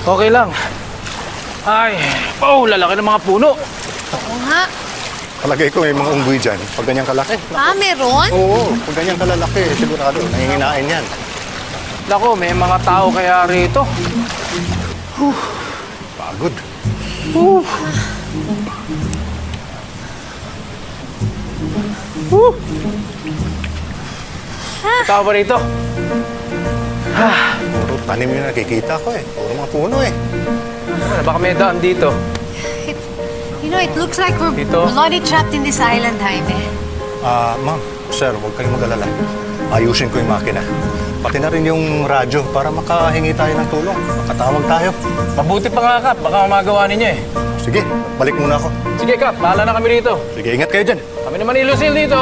Okay lang. Ay, lalaki ng mga puno. Oo nga. Palagay ko may mga unggoy dyan. Pag ganyan kalaki. Meron? Oo, pag ganyan kalalaki, sigurado, nanginginain yan. Nako, may mga tao kaya rito. Pagod. Tao ba rito? Puro tanim yung nakikita ko eh. Puro mga puno eh. Ano, baka may daan dito. It looks like we're Dito? bloody trapped in this island, Jaime. Ma'am, sir, huwag kayong mag-alala. Ayusin ko yung makina. Pati na rin yung radyo para makahingi tayo ng tulong. Makatawag tayo. Mabuti pa nga, Kap. Baka magawa ninyo eh. Sige, balik muna ako. Sige, Kap. Bahala na kami rito. Sige, ingat kayo dyan. Kami naman ni Lucille dito.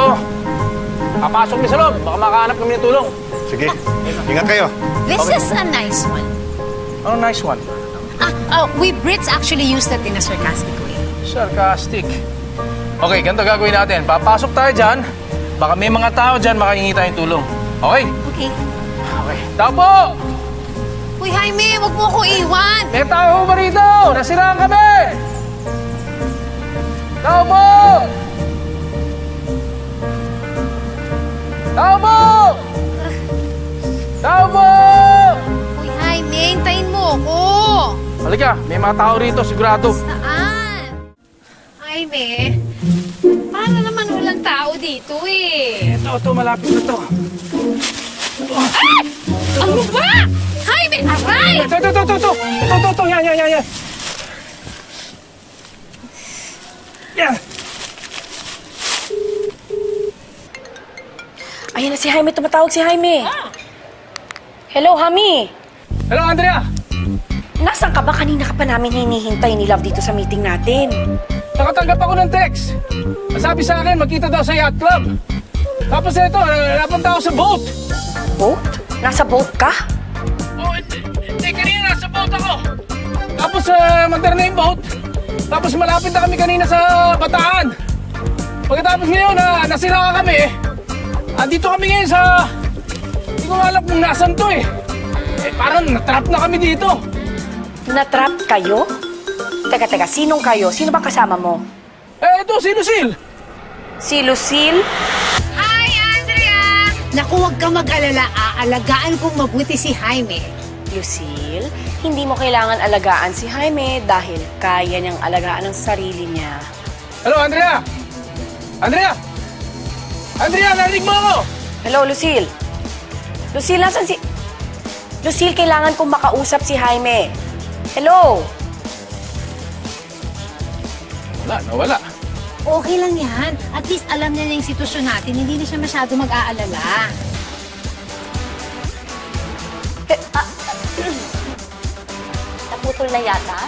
Papasok kami sa loob. Baka makahanap kami ng tulong. Sige, ingat kayo. This is a nice one. Oh, nice one. We Brits actually use that in a sarcastic way. Sarcastic. Okay, ganito gagawin natin. Papasok tayo dyan. Baka may mga tao dyan makahingi tayong tulong. Okay? Okay. Okay. Tao po! Uy, Jaime, wag mo ko iwan. May tao ba rito? Nasiraan kami! Tao po! Tao po! Tao po! Uy, Jaime, hintayin mo ako. Halika, may mga tao rito, sigurado. Saan? Jaime, para naman walang tao dito eh. Ito, malapit na to. Ay! Ano ba? Jaime, aray! Ito, yan. Yan. Ayan na si Jaime, tumatawag si Jaime. Hello, Hami. Hello, Andrea. Nasaan ka ba? Kanina ka pa namin hinihintay ni Love dito sa meeting natin. Nakatanggap ako ng text. Sabi sa akin, magkita daw sa yacht club. Tapos ito, napunta ako sa boat. Boat? Nasa boat ka? Oh, hindi, kanina nasa boat ako. Tapos, magdala na yung boat. Tapos malapit na kami kanina sa Bataan. Pagkatapos ngayon, nasira kami. Andito kami ngayon sa... Hindi ko alam kung nasan to eh. Parang natrap na kami dito. Natrap kayo? Teka, sinong kayo? Sino ba kasama mo? Ito, si Lucille. Si Lucille? Hi, Andrea! Naku, huwag kang mag-alala. Aalagaan kong mabuti si Jaime. Lucille, hindi mo kailangan alagaan si Jaime dahil kaya niyang alagaan ang sarili niya. Hello, Andrea! Andrea! Andrea, narinig mo ako! Hello, Lucille. Lucille, nasan si... Lucille, kailangan kong makausap si Jaime. Hello? Nawala. Okay lang yan. At least alam niya na yung sitwasyon natin. Hindi na siya masyado mag-aalala. Naputol na yata?